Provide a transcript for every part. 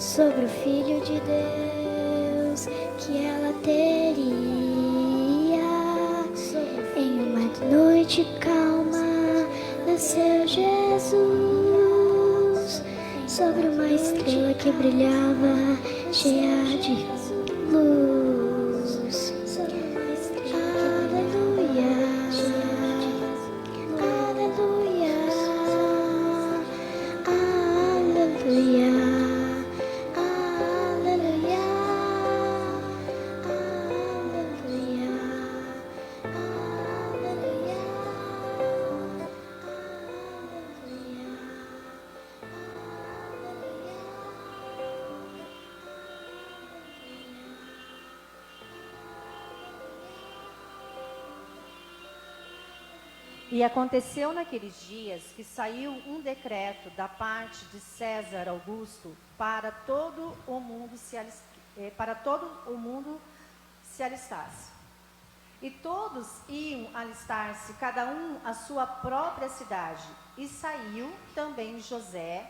sobre o Filho de Deus que ela teria. Em uma noite calma nasceu Jesus, sobre uma estrela que brilhava cheia de luz. Aleluia, aleluia, aleluia, aleluia, aleluia, E aconteceu naqueles dias que saiu um decreto da parte de César Augusto para todo o mundo se alistasse. E todos iam alistar-se, cada um à sua própria cidade. E saiu também José,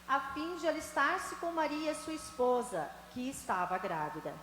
a fim de alistar-se com Maria, sua esposa, que estava grávida.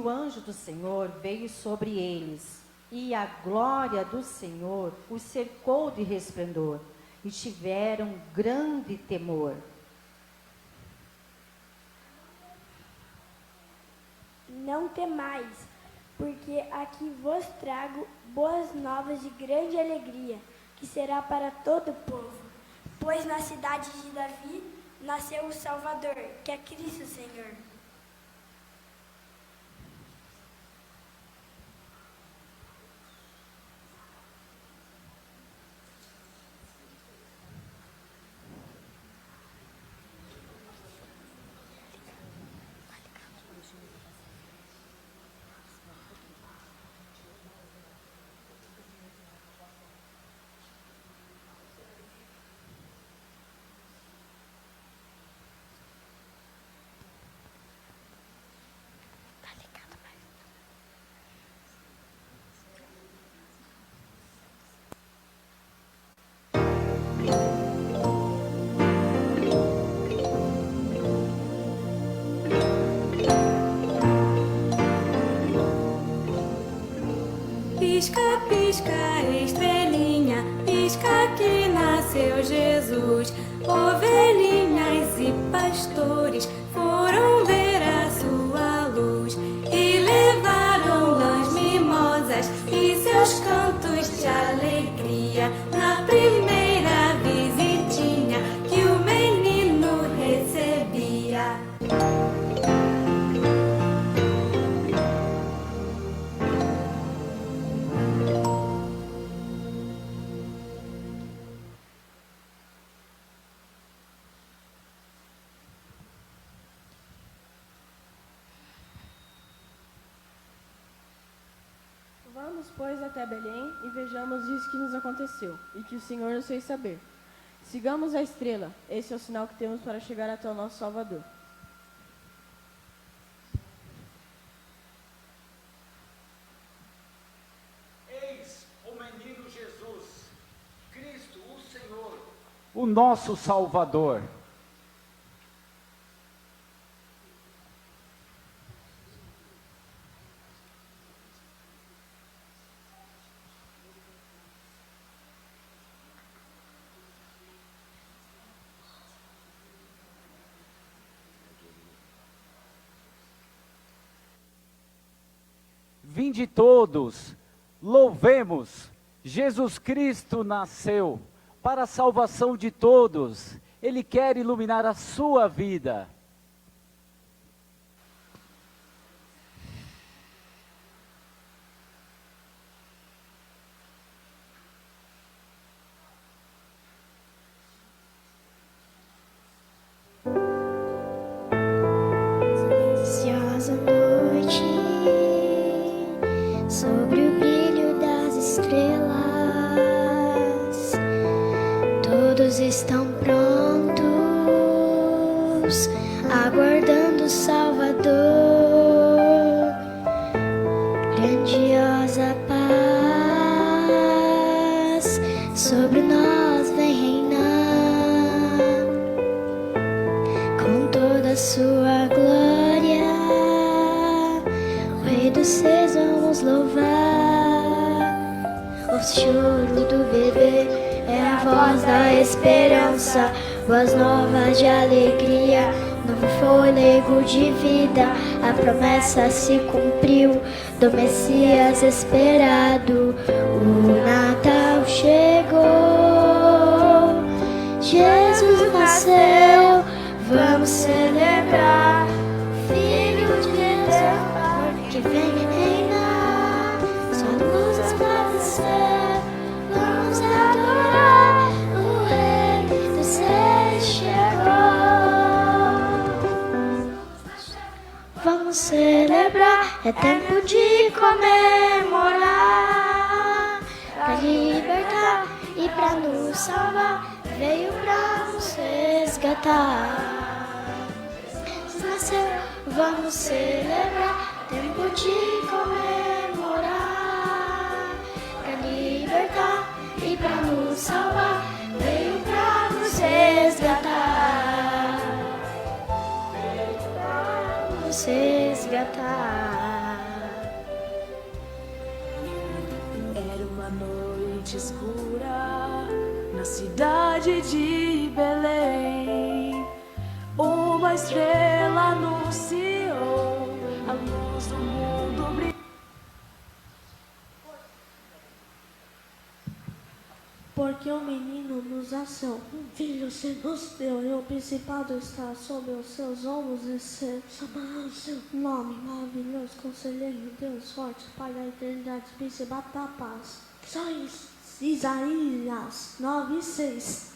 o anjo do Senhor veio sobre eles, e a glória do Senhor os cercou de resplendor, e tiveram grande temor. Não temais, porque aqui vos trago boas novas de grande alegria, que será para todo o povo. Pois na cidade de Davi nasceu o Salvador, que é Cristo Senhor. Pisca, pisca, estrelinha, pisca que nasceu Jesus. Ovelhinhas e pastores foram ver a sua luz e levaram lãs mimosas e seus cantos de alegria na primeira visitinha que o menino recebia. Vamos, pois, até Belém e vejamos isso que nos aconteceu e que o Senhor nos fez saber. Sigamos a estrela, esse é o sinal que temos para chegar até o nosso Salvador. Eis o menino Jesus, Cristo, o Senhor, o nosso Salvador. Vinde todos, louvemos, Jesus Cristo nasceu para a salvação de todos. Ele quer iluminar a sua vida. Silenciosa noite, sobre o brilho das estrelas, todos estão prontos, aguardando o Salvador. Grandiosa paz sobre nós vem reinar, com toda a sua glória. O Rei dos Seis vamos louvar. O choro do bebê é a voz da esperança, boas novas de alegria, novo fôlego de vida. A promessa se cumpriu do Messias esperado. O Natal chegou, Jesus nasceu, vamos celebrar. Filho de Deus que vem reinar, só luz esclarecer, vamos adorar. O Rei dos Seis chegou, vamos celebrar. É tempo de comemorar, pra libertar e pra nos salvar. Veio pra nos resgatar. Nasceu, vamos celebrar. Tempo de comemorar, pra libertar e pra nos salvar. Veio pra nos resgatar. Veio pra nos resgatar. cidade de Belém, uma estrela anunciou, a luz do mundo brilhou. Porque o menino nos nasceu, um filho se nos deu, e o principado está sobre os seus ombros, e se chamará o seu nome, maravilhoso, conselheiro, Deus forte, Pai da eternidade, príncipe da paz. Só isso. Isaías 9:6.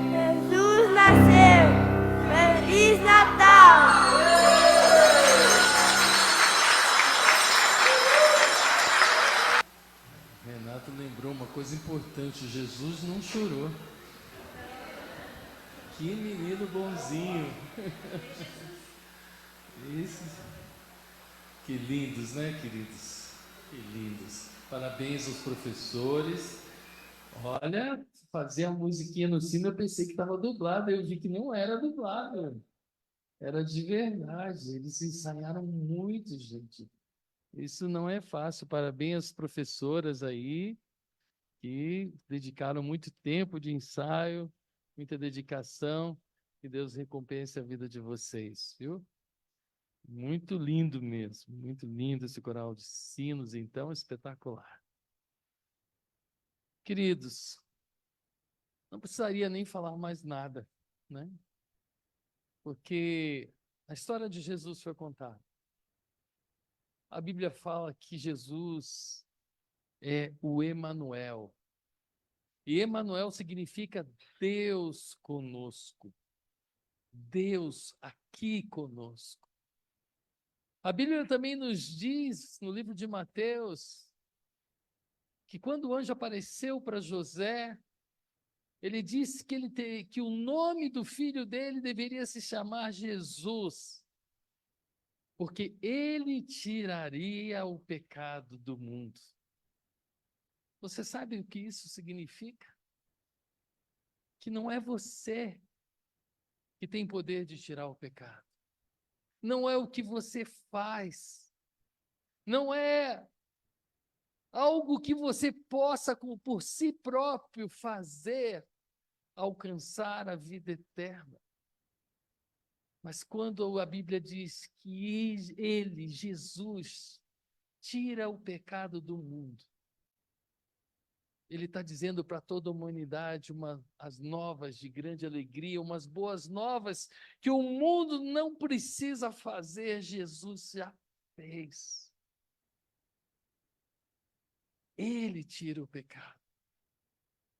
Jesus nasceu! Feliz Natal! Renato lembrou uma coisa importante: Jesus não chorou. Que menino bonzinho. Que lindos, né, queridos? Que lindos. Parabéns aos professores. Olha, fazer a musiquinha no sino, eu pensei que estava dublado, eu vi que não era dublado. Era de verdade. Eles ensaiaram muito, gente. Isso não é fácil. Parabéns às professoras aí, que dedicaram muito tempo de ensaio, muita dedicação. Que Deus recompense a vida de vocês, viu? Muito lindo mesmo, muito lindo esse coral de sinos, então, espetacular. Queridos, não precisaria nem falar mais nada, né? Porque a história de Jesus foi contada. A Bíblia fala que Jesus é o Emanuel. E Emanuel significa Deus conosco. Deus aqui conosco. A Bíblia também nos diz, no livro de Mateus, que quando o anjo apareceu para José, ele disse que o nome do filho dele deveria se chamar Jesus, porque ele tiraria o pecado do mundo. Você sabe o que isso significa? Que não é você que tem poder de tirar o pecado. Não é o que você faz. Não é algo que você possa, por si próprio, fazer, alcançar a vida eterna. Mas quando a Bíblia diz que ele, Jesus, tira o pecado do mundo, ele está dizendo para toda a humanidade as novas de grande alegria, umas boas novas que o mundo não precisa fazer, Jesus já fez. Ele tira o pecado.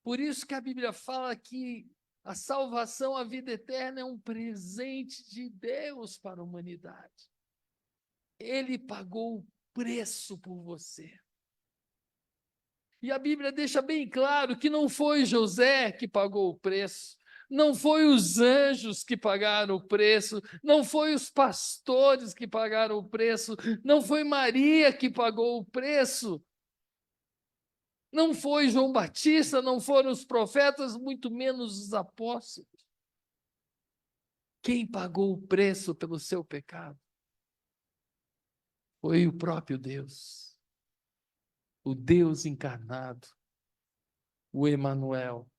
Por isso que a Bíblia fala que a salvação, a vida eterna é um presente de Deus para a humanidade. Ele pagou o preço por você. E a Bíblia deixa bem claro que não foi José que pagou o preço, não foi os anjos que pagaram o preço, não foi os pastores que pagaram o preço, não foi Maria que pagou o preço, não foi João Batista, não foram os profetas, muito menos os apóstolos. Quem pagou o preço pelo seu pecado? Foi o próprio Deus, o Deus encarnado, o Emanuel,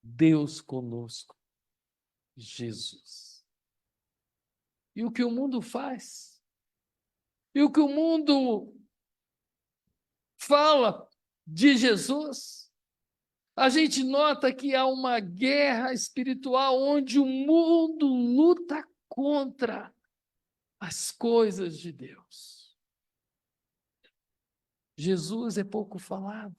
Deus conosco, Jesus. E o que o mundo faz? E o que o mundo fala de Jesus? A gente nota que há uma guerra espiritual onde o mundo luta contra as coisas de Deus. Jesus é pouco falado.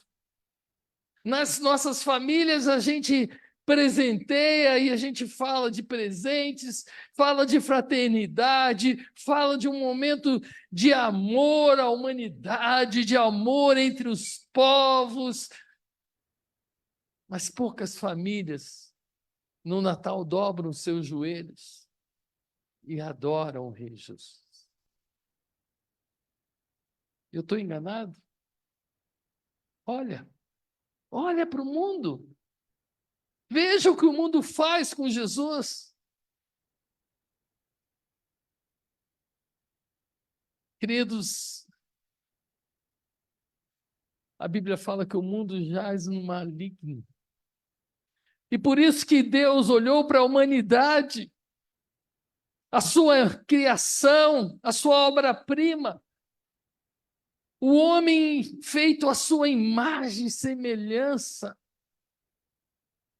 Nas nossas famílias a gente presenteia e a gente fala de presentes, fala de fraternidade, fala de um momento de amor à humanidade, de amor entre os povos. Mas poucas famílias no Natal dobram os seus joelhos e adoram o Rei Jesus. Eu estou enganado? Olha para o mundo. Veja o que o mundo faz com Jesus. Queridos, a Bíblia fala que o mundo jaz no maligno. E por isso que Deus olhou para a humanidade, a sua criação, a sua obra-prima, o homem feito à sua imagem e semelhança,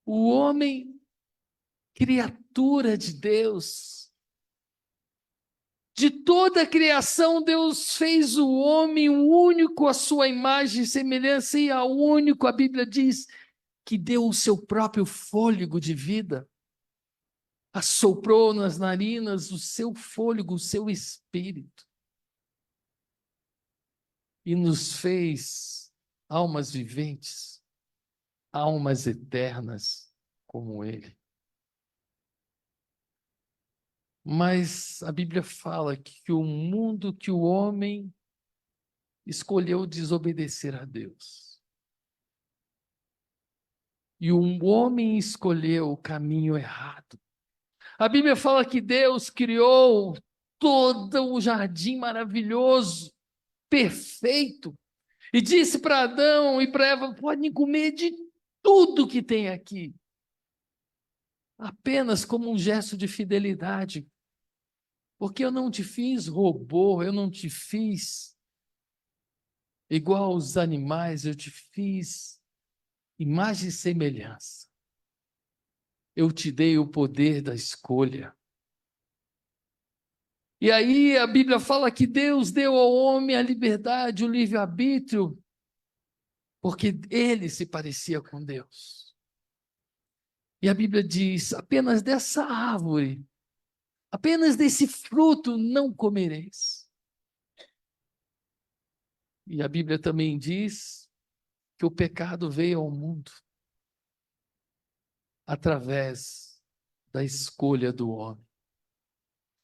o homem criatura de Deus. De toda a criação, Deus fez o homem o único à sua imagem e semelhança, e a único, a Bíblia diz, que deu o seu próprio fôlego de vida, assoprou nas narinas o seu fôlego, o seu espírito, e nos fez almas viventes, almas eternas como Ele. Mas a Bíblia fala que o mundo, que o homem escolheu desobedecer a Deus. E o homem escolheu o caminho errado. A Bíblia fala que Deus criou todo o jardim maravilhoso, perfeito, e disse para Adão e para Eva: podem comer de tudo que tem aqui, apenas como um gesto de fidelidade, porque eu não te fiz robô, eu não te fiz igual aos animais, eu te fiz imagem e semelhança. Eu te dei o poder da escolha. E aí a Bíblia fala que Deus deu ao homem a liberdade, o livre-arbítrio, porque ele se parecia com Deus. E a Bíblia diz: apenas dessa árvore, apenas desse fruto não comereis. E a Bíblia também diz que o pecado veio ao mundo através da escolha do homem.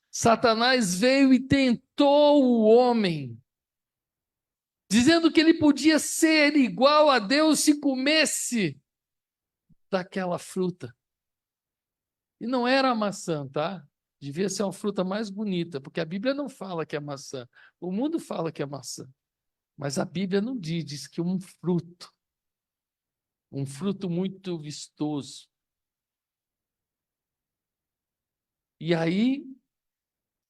Satanás veio e tentou o homem, dizendo que ele podia ser igual a Deus se comesse daquela fruta. E não era a maçã, tá? Devia ser uma fruta mais bonita, porque a Bíblia não fala que é maçã. O mundo fala que é maçã. Mas a Bíblia não diz que um fruto muito vistoso. E aí,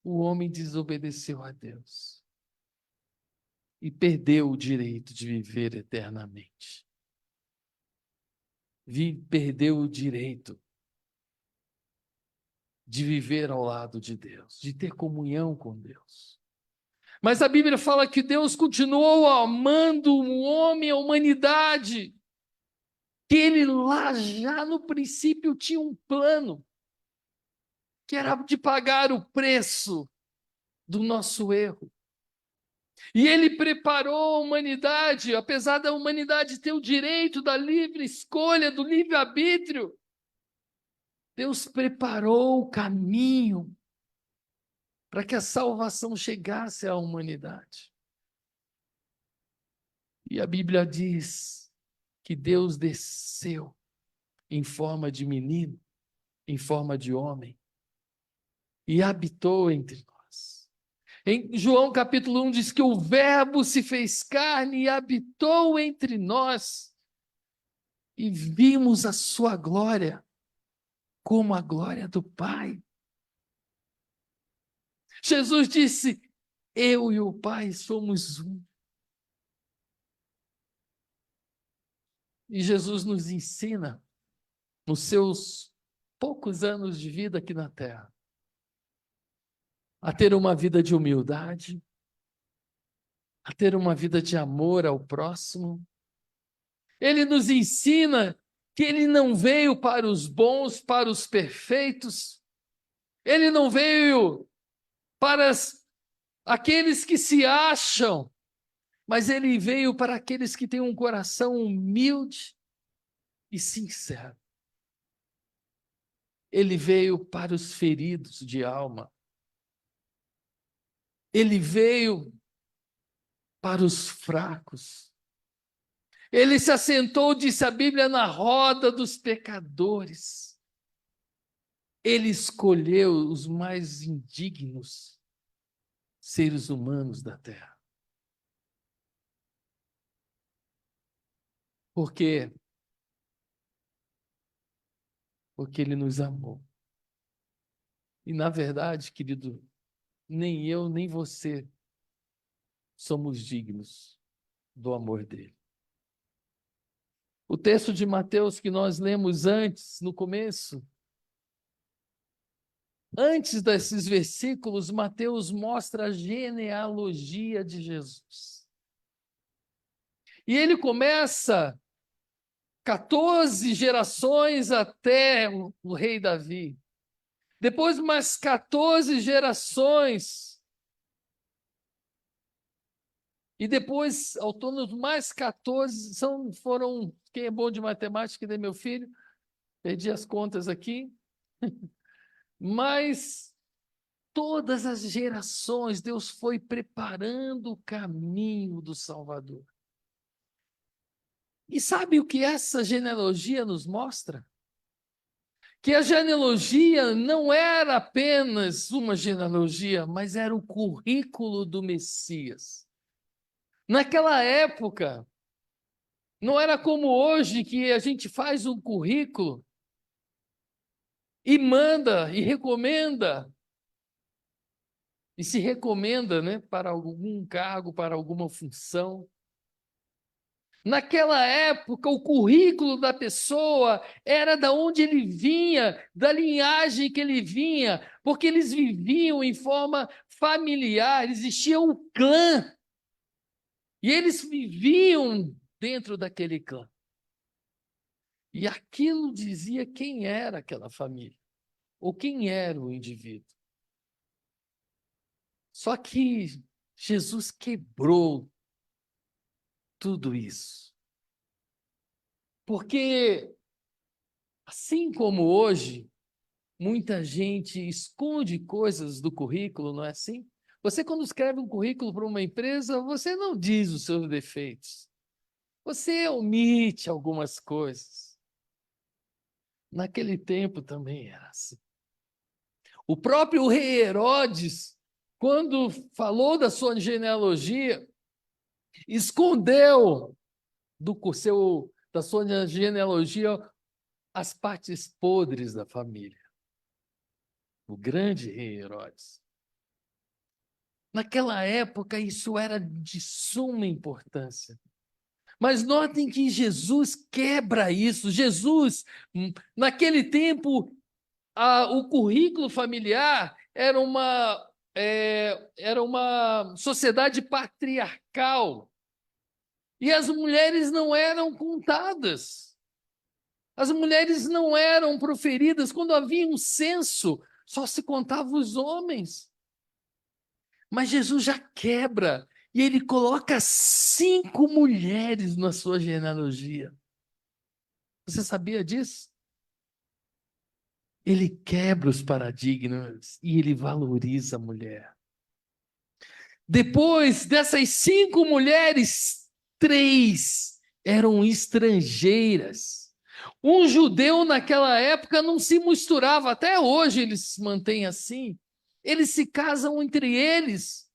o homem desobedeceu a Deus e perdeu o direito de viver eternamente. Perdeu o direito de viver ao lado de Deus, de ter comunhão com Deus. Mas a Bíblia fala que Deus continuou amando o homem, a humanidade, que ele lá já no princípio tinha um plano, que era de pagar o preço do nosso erro. E ele preparou a humanidade, apesar da humanidade ter o direito da livre escolha, do livre-arbítrio, Deus preparou o caminho para que a salvação chegasse à humanidade. E a Bíblia diz que Deus desceu em forma de menino, em forma de homem, e habitou entre nós. Em João capítulo 1 diz que o Verbo se fez carne e habitou entre nós, e vimos a sua glória, como a glória do Pai. Jesus disse: eu e o Pai somos um. E Jesus nos ensina, nos seus poucos anos de vida aqui na Terra, a ter uma vida de humildade, a ter uma vida de amor ao próximo. Ele nos ensina que ele não veio para os bons, para os perfeitos. Ele não veio para aqueles que se acham, mas ele veio para aqueles que têm um coração humilde e sincero. Ele veio para os feridos de alma. Ele veio para os fracos. Ele se assentou, disse a Bíblia, na roda dos pecadores. Ele escolheu os mais indignos seres humanos da terra. Por quê? Porque ele nos amou. E, na verdade, querido, nem eu, nem você somos dignos do amor dele. O texto de Mateus que nós lemos antes, no começo, antes desses versículos, Mateus mostra a genealogia de Jesus. E ele começa 14 gerações até o rei Davi. Depois mais 14 gerações. E depois, ao torno de mais 14, foram, quem é bom de matemática, que meu filho, perdi as contas aqui, mas todas as gerações, Deus foi preparando o caminho do Salvador. E sabe o que essa genealogia nos mostra? Que a genealogia não era apenas uma genealogia, mas era o currículo do Messias. Naquela época, não era como hoje que a gente faz um currículo e manda e recomenda, e se recomenda, né, para algum cargo, para alguma função. Naquela época, o currículo da pessoa era da onde ele vinha, da linhagem que ele vinha, porque eles viviam em forma familiar, existia um clã. E eles viviam dentro daquele clã. E aquilo dizia quem era aquela família, ou quem era o indivíduo. Só que Jesus quebrou tudo isso. Porque, assim como hoje, muita gente esconde coisas do currículo, não é assim? Você, quando escreve um currículo para uma empresa, você não diz os seus defeitos. Você omite algumas coisas. Naquele tempo também era assim. O próprio rei Herodes, quando falou da sua genealogia, escondeu da sua genealogia as partes podres da família. O grande rei Herodes. Naquela época, isso era de suma importância. Mas notem que Jesus quebra isso. Jesus, naquele tempo, o currículo familiar era uma sociedade patriarcal. E as mulheres não eram contadas. As mulheres não eram proferidas. Quando havia um censo, só se contavam os homens. Mas Jesus já quebra, e ele coloca 5 mulheres na sua genealogia. Você sabia disso? Ele quebra os paradigmas e ele valoriza a mulher. Depois dessas 5 mulheres, 3 eram estrangeiras. Um judeu naquela época não se misturava, até hoje ele se mantém assim. Eles se casam entre eles.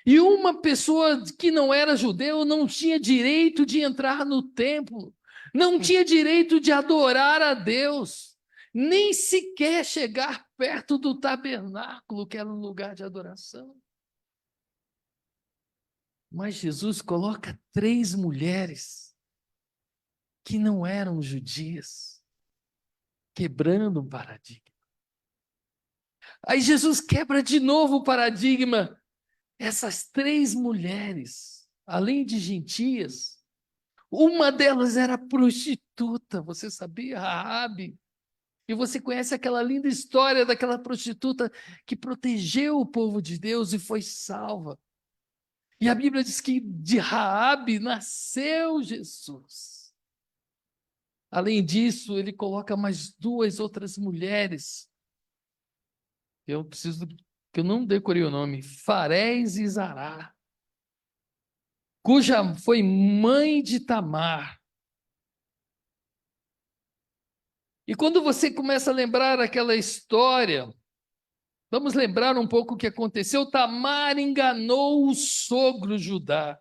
E uma pessoa que não era judeu não tinha direito de entrar no templo, não tinha direito de adorar a Deus, nem sequer chegar perto do tabernáculo, que era um lugar de adoração. Mas Jesus coloca 3 mulheres que não eram judias, quebrando um paradigma. Aí Jesus quebra de novo o paradigma. Essas 3 mulheres, além de gentias, uma delas era prostituta, você sabia? Raabe. E você conhece aquela linda história daquela prostituta que protegeu o povo de Deus e foi salva. E a Bíblia diz que de Raabe nasceu Jesus. Além disso, ele coloca mais 2 outras mulheres. Que eu não decorei o nome, Farés e Zará, cuja foi mãe de Tamar. E quando você começa a lembrar aquela história, vamos lembrar um pouco o que aconteceu. Tamar enganou o sogro Judá,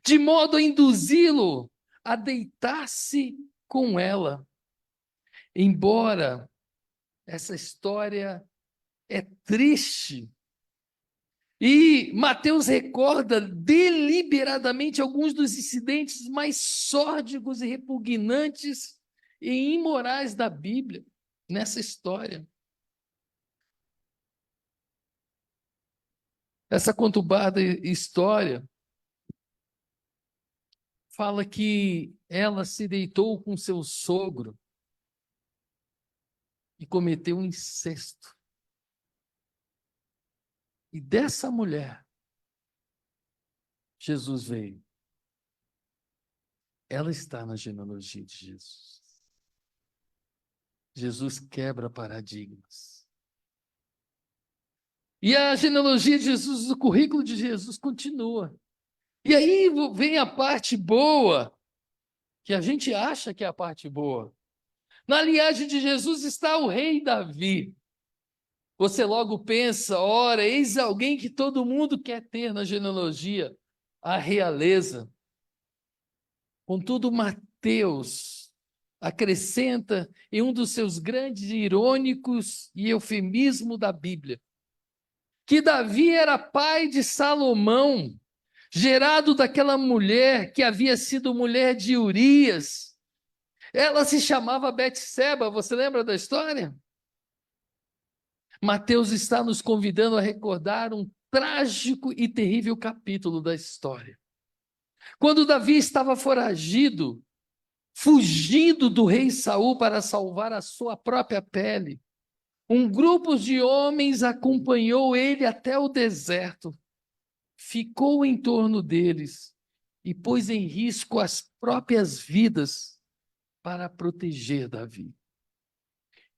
de modo a induzi-lo a deitar-se com ela. Embora essa história é triste, e Mateus recorda deliberadamente alguns dos incidentes mais sórdidos e repugnantes e imorais da Bíblia nessa história. Essa conturbada história fala que ela se deitou com seu sogro e cometeu um incesto. E dessa mulher, Jesus veio. Ela está na genealogia de Jesus. Jesus quebra paradigmas. E a genealogia de Jesus, o currículo de Jesus continua. E aí vem a parte boa, que a gente acha que é a parte boa. Na linhagem de Jesus está o rei Davi. Você logo pensa, ora, eis alguém que todo mundo quer ter na genealogia, a realeza. Contudo, Mateus acrescenta em um dos seus grandes irônicos e eufemismo da Bíblia, que Davi era pai de Salomão, gerado daquela mulher que havia sido mulher de Urias. Ela se chamava Betseba, você lembra da história? Mateus está nos convidando a recordar um trágico e terrível capítulo da história. Quando Davi estava foragido, fugindo do rei Saul para salvar a sua própria pele, um grupo de homens acompanhou ele até o deserto, ficou em torno deles e pôs em risco as próprias vidas para proteger Davi.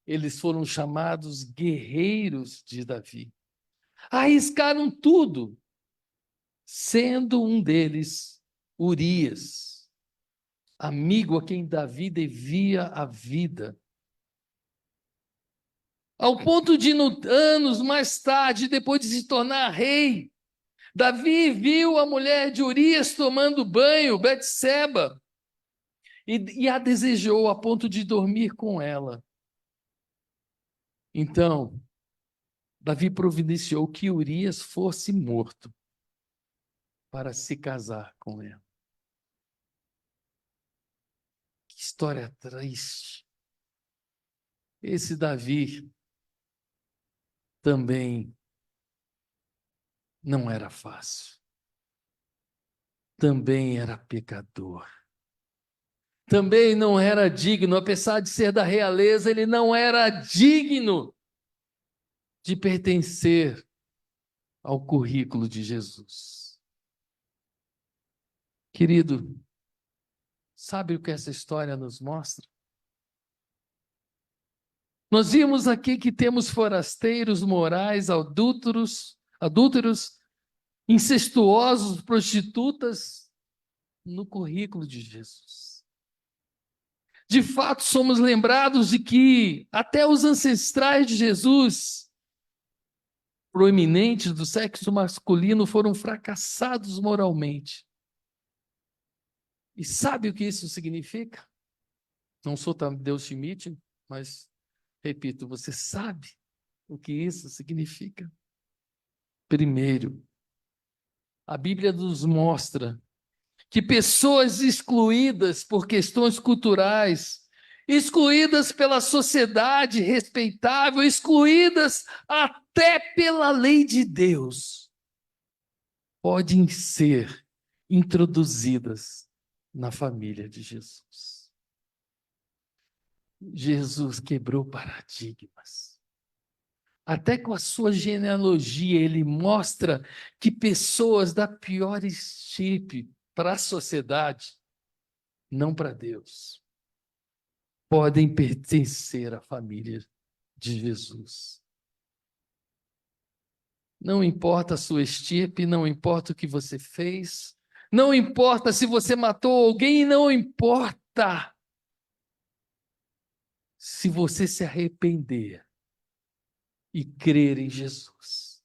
Eles foram chamados guerreiros de Davi. Arriscaram tudo, sendo um deles Urias, amigo a quem Davi devia a vida. Ao ponto de, anos mais tarde, depois de se tornar rei, Davi viu a mulher de Urias tomando banho, Betseba, e a desejou a ponto de dormir com ela. Então, Davi providenciou que Urias fosse morto para se casar com ela. Que história triste. Esse Davi também não era fácil. Também era pecador. Também não era digno, apesar de ser da realeza, ele não era digno de pertencer ao currículo de Jesus. Querido, sabe o que essa história nos mostra? Nós vimos aqui que temos forasteiros morais, adúlteros, incestuosos, prostitutas no currículo de Jesus. De fato, somos lembrados de que até os ancestrais de Jesus proeminentes do sexo masculino foram fracassados moralmente. E sabe o que isso significa? Não sou Tadeu Schmidt, mas, repito, você sabe o que isso significa? Primeiro, a Bíblia nos mostra que pessoas excluídas por questões culturais, excluídas pela sociedade respeitável, excluídas até pela lei de Deus, podem ser introduzidas na família de Jesus. Jesus quebrou paradigmas. Até com a sua genealogia, ele mostra que pessoas da pior estirpe para a sociedade, não para Deus, podem pertencer à família de Jesus. Não importa a sua estirpe, não importa o que você fez, não importa se você matou alguém, não importa. Se você se arrepender e crer em Jesus,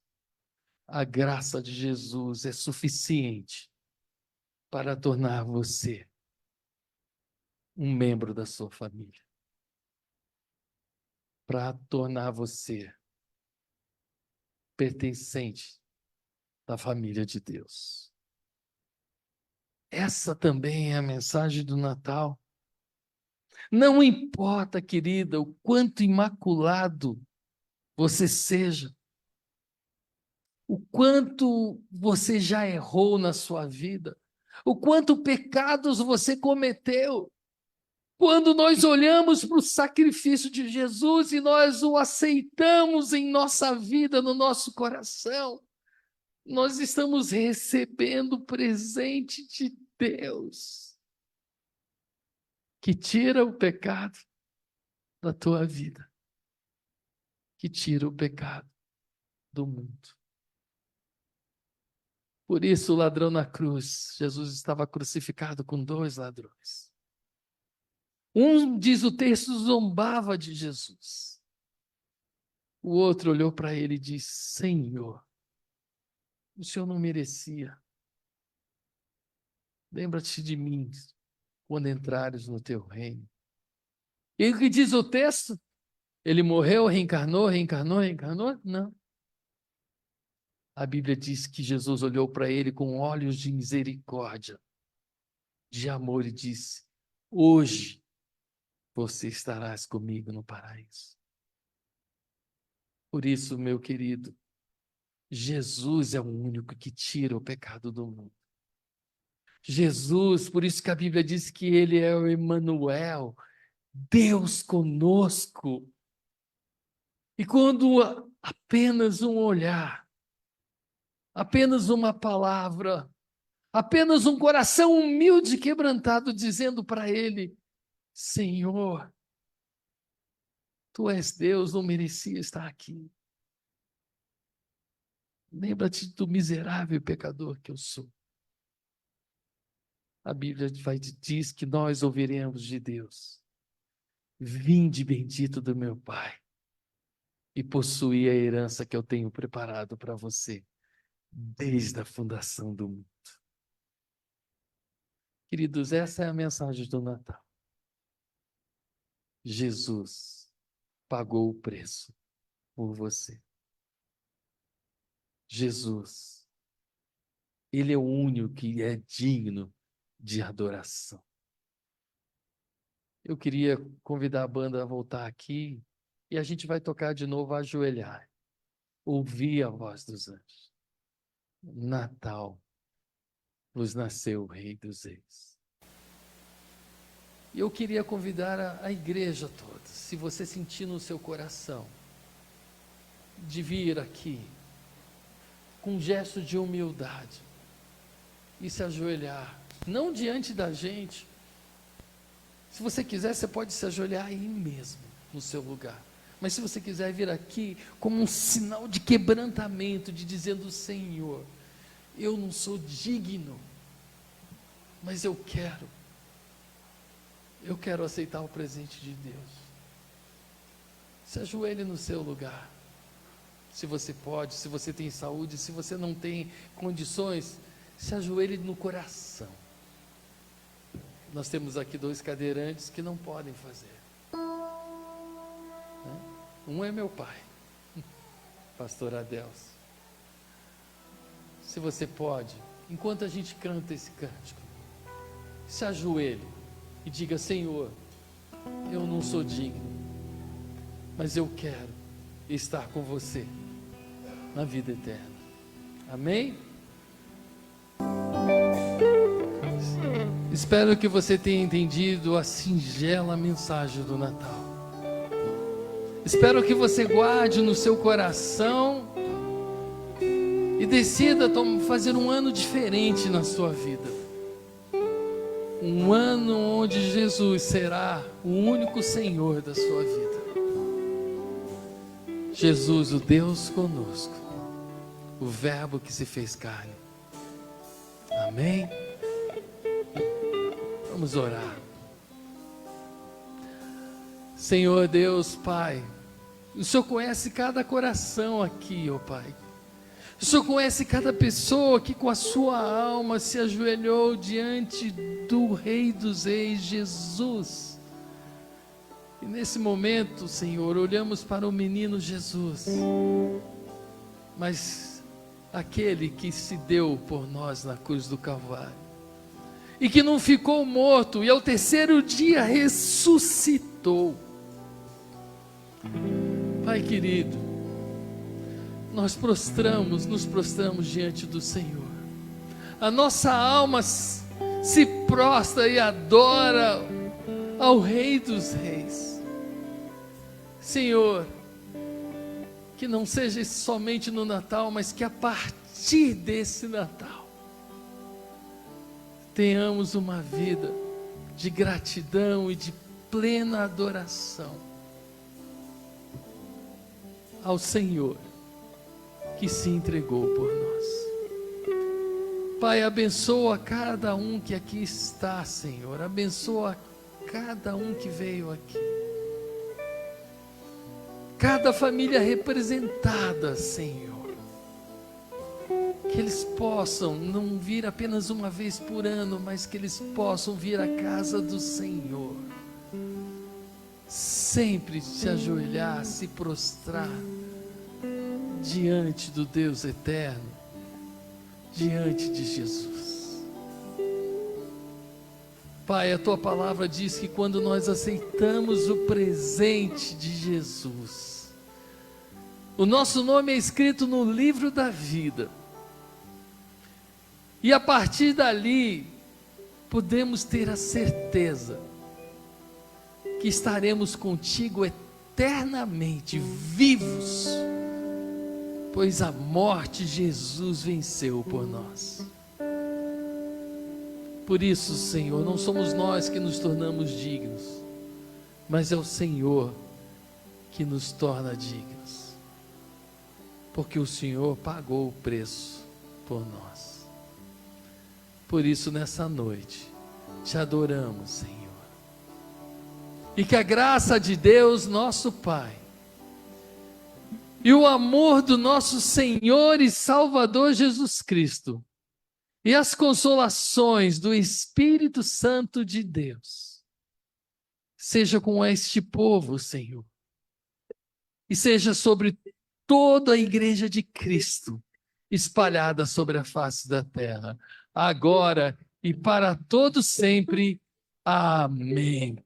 a graça de Jesus é suficiente para tornar você um membro da sua família, para tornar você pertencente da família de Deus. Essa também é a mensagem do Natal. Não importa, querida, o quanto imaculado você seja, o quanto você já errou na sua vida, o quanto pecados você cometeu. Quando nós olhamos para o sacrifício de Jesus e nós o aceitamos em nossa vida, no nosso coração, nós estamos recebendo o presente de Deus, que tira o pecado da tua vida, que tira o pecado do mundo. Por isso, o ladrão na cruz, Jesus estava crucificado com 2 ladrões. Um, diz o texto, zombava de Jesus. O outro olhou para ele e disse: Senhor, o Senhor não merecia. Lembra-te de mim quando entrares no teu reino. E o que diz o texto? Ele morreu, reencarnou? Não. A Bíblia diz que Jesus olhou para ele com olhos de misericórdia, de amor, e disse: hoje você estarás comigo no paraíso. Por isso, meu querido, Jesus é o único que tira o pecado do mundo. Jesus, por isso que a Bíblia diz que ele é o Emanuel, Deus conosco. E quando apenas um olhar, apenas uma palavra, apenas um coração humilde e quebrantado dizendo para ele: Senhor, tu és Deus, não merecia estar aqui. Lembra-te do miserável pecador que eu sou. A Bíblia diz que nós ouviremos de Deus: vinde bendito do meu Pai e possuí a herança que eu tenho preparado para você desde a fundação do mundo. Queridos, essa é a mensagem do Natal. Jesus pagou o preço por você. Jesus, ele é o único que é digno de adoração. Eu queria convidar a banda a voltar aqui e a gente vai tocar de novo Ajoelhar. Ouvir a voz dos anjos. Natal, vos nasceu o Rei dos Reis. E eu queria convidar a igreja toda, se você sentir no seu coração, de vir aqui com um gesto de humildade e se ajoelhar, não diante da gente. Se você quiser, você pode se ajoelhar aí mesmo, no seu lugar. Mas se você quiser vir aqui como um sinal de quebrantamento, de dizendo: Senhor, eu não sou digno, mas eu quero aceitar o presente de Deus. Se ajoelhe no seu lugar. se você pode, se você tem saúde, se você não tem condições, se ajoelhe no coração. Nós temos aqui 2 cadeirantes que não podem fazer. Um é meu pai, pastor Adelso. Se você pode, enquanto a gente canta esse cântico, se ajoelhe e diga: Senhor, eu não sou digno, mas eu quero estar com você na vida eterna. Amém? Espero que você tenha entendido a singela mensagem do Natal. Espero que você guarde no seu coração e decida fazer um ano diferente na sua vida. Um ano onde Jesus será o único Senhor da sua vida. Jesus, o Deus conosco, o Verbo que se fez carne. Amém? Vamos orar. Senhor Deus, Pai, o Senhor conhece cada coração aqui, ó Pai. O Senhor conhece cada pessoa que com a sua alma se ajoelhou diante do Rei dos Reis, Jesus. E nesse momento, Senhor, olhamos para o menino Jesus, mas aquele que se deu por nós na cruz do Calvário, e que não ficou morto, e ao 3º dia ressuscitou. Pai querido, nós nos prostramos diante do Senhor. A nossa alma se prostra e adora ao Rei dos Reis. Senhor, que não seja somente no Natal, mas que a partir desse Natal tenhamos uma vida de gratidão e de plena adoração ao Senhor que se entregou por nós. Pai, abençoa cada um que aqui está, Senhor. Abençoa cada um que veio aqui. Cada família representada, Senhor. Que eles possam não vir apenas uma vez por ano, mas que eles possam vir à casa do Senhor. Sempre se ajoelhar, se prostrar diante do Deus eterno, diante de Jesus. Pai, a tua palavra diz que quando nós aceitamos o presente de Jesus, o nosso nome é escrito no livro da vida, e a partir dali podemos ter a certeza que estaremos contigo eternamente vivos, pois a morte Jesus venceu por nós. Por isso, Senhor, não somos nós que nos tornamos dignos, mas é o Senhor que nos torna dignos, porque o Senhor pagou o preço por nós. Por isso, nessa noite, te adoramos, Senhor, e que a graça de Deus, nosso Pai, e o amor do nosso Senhor e Salvador Jesus Cristo, e as consolações do Espírito Santo de Deus, seja com este povo, Senhor, e seja sobre toda a igreja de Cristo, espalhada sobre a face da terra, agora e para todo sempre. Amém.